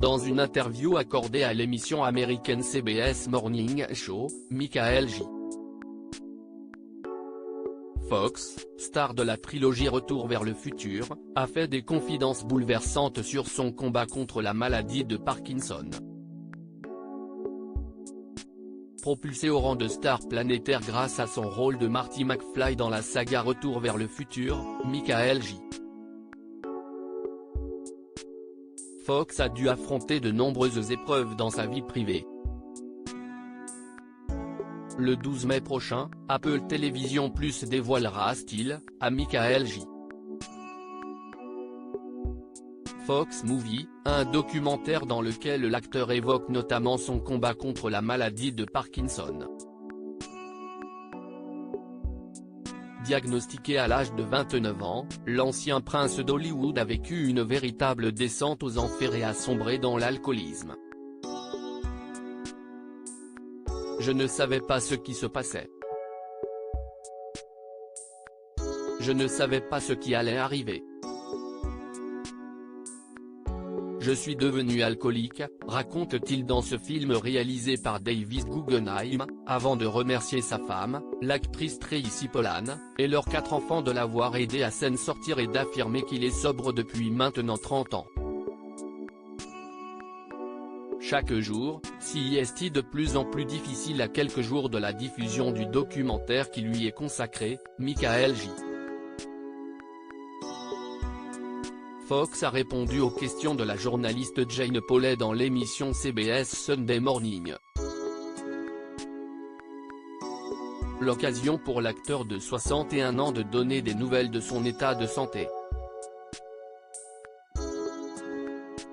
Dans une interview accordée à l'émission américaine CBS Morning Show, Michael J. Fox, star de la trilogie Retour vers le futur, a fait des confidences bouleversantes sur son combat contre la maladie de Parkinson. Propulsé au rang de star planétaire grâce à son rôle de Marty McFly dans la saga Retour vers le futur, Michael J. Fox a dû affronter de nombreuses épreuves dans sa vie privée. Le 12 mai prochain, Apple TV+ dévoilera Still, à Michael J. Fox Movie, un documentaire dans lequel l'acteur évoque notamment son combat contre la maladie de Parkinson. Diagnostiqué à l'âge de 29 ans, l'ancien prince d'Hollywood a vécu une véritable descente aux enfers et a sombré dans l'alcoolisme. Je ne savais pas ce qui se passait. Je ne savais pas ce qui allait arriver. Je suis devenu alcoolique, raconte-t-il dans ce film réalisé par David Guggenheim, avant de remercier sa femme, l'actrice Tracy Pollan, et leurs 4 enfants de l'avoir aidé à s'en sortir et d'affirmer qu'il est sobre depuis maintenant 30 ans. Chaque jour, s'y est de plus en plus difficile à quelques jours de la diffusion du documentaire qui lui est consacré, Michael J. Fox a répondu aux questions de la journaliste Jane Pauley dans l'émission CBS Sunday Morning. L'occasion pour l'acteur de 61 ans de donner des nouvelles de son état de santé.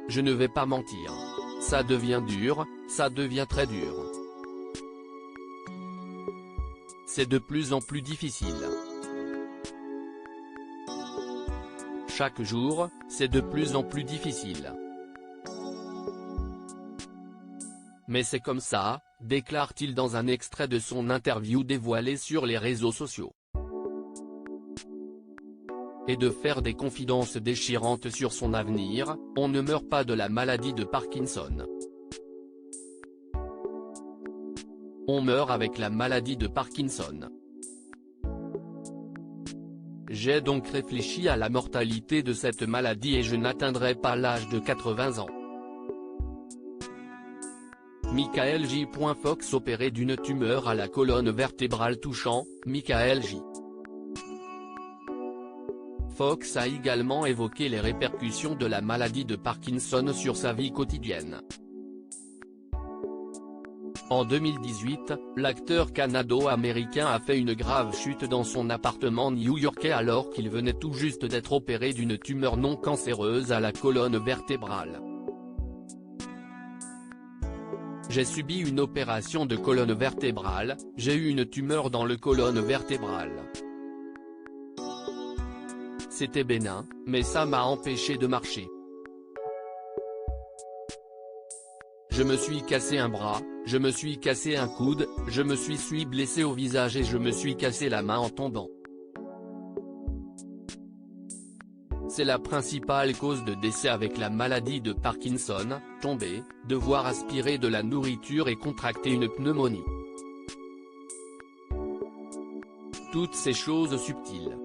Je ne vais pas mentir. Ça devient dur, ça devient très dur. C'est de plus en plus difficile. Chaque jour, c'est de plus en plus difficile. Mais c'est comme ça, déclare-t-il dans un extrait de son interview dévoilée sur les réseaux sociaux. Et de faire des confidences déchirantes sur son avenir, on ne meurt pas de la maladie de Parkinson. On meurt avec la maladie de Parkinson. J'ai donc réfléchi à la mortalité de cette maladie et je n'atteindrai pas l'âge de 80 ans. Michael J. Fox opéré d'une tumeur à la colonne vertébrale touchant, Michael J. Fox a également évoqué les répercussions de la maladie de Parkinson sur sa vie quotidienne. En 2018, l'acteur canado-américain a fait une grave chute dans son appartement new-yorkais alors qu'il venait tout juste d'être opéré d'une tumeur non cancéreuse à la colonne vertébrale. J'ai subi une opération de colonne vertébrale, j'ai eu une tumeur dans le colonne vertébrale. C'était bénin, mais ça m'a empêché de marcher. Je me suis cassé un bras, je me suis cassé un coude, je me suis blessé au visage et je me suis cassé la main en tombant. C'est la principale cause de décès avec la maladie de Parkinson, tomber, devoir aspirer de la nourriture et contracter une pneumonie. Toutes ces choses subtiles.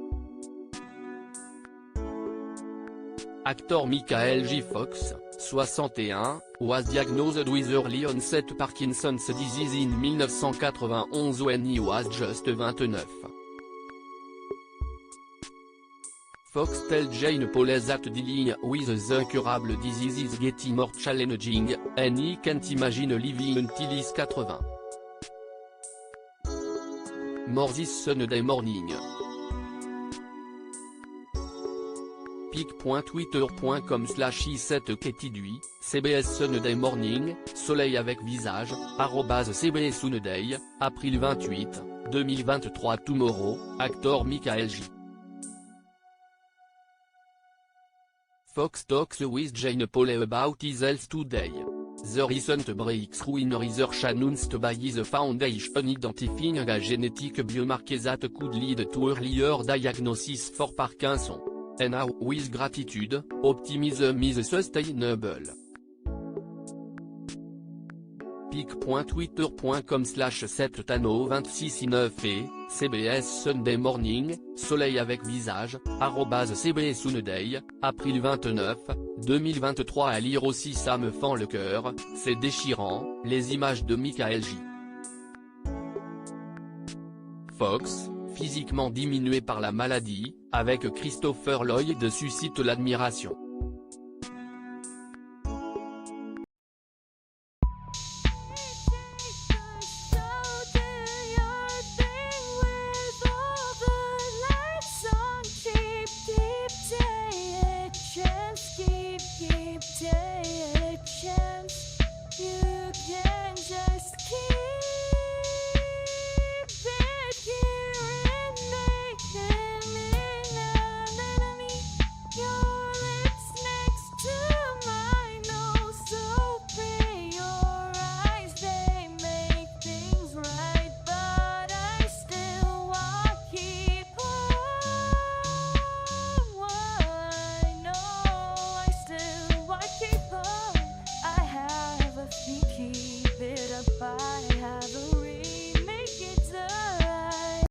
Actor Michael J. Fox, 61, was diagnosed with early onset Parkinson's disease in 1991 when he was just 29. Fox tells Jane Pauley that dealing with the incurable disease is getting more challenging, and he can't imagine living until he's 80. More this Sunday morning. pic.twitter.com/i7ketidui, CBS Sunday Morning, Soleil avec visage, @CBS Sunday, April 28, 2023 Tomorrow, actor Michael J. Fox talks with Jane Pauley about his health today. The recent breakthrough in research announced by the foundation identifying a genetic biomarker that could lead to earlier diagnosis for Parkinson. And now, with gratitude, optimism is sustainable. pic.twitter.com/7tano26i9 et CBS Sunday Morning, Soleil avec visage, @CBS Sunday, avril 29, 2023. À lire aussi. Ça me fend le cœur, c'est déchirant, les images de Michael J. Fox, physiquement diminué par la maladie, avec Christopher Lloyd suscite l'admiration.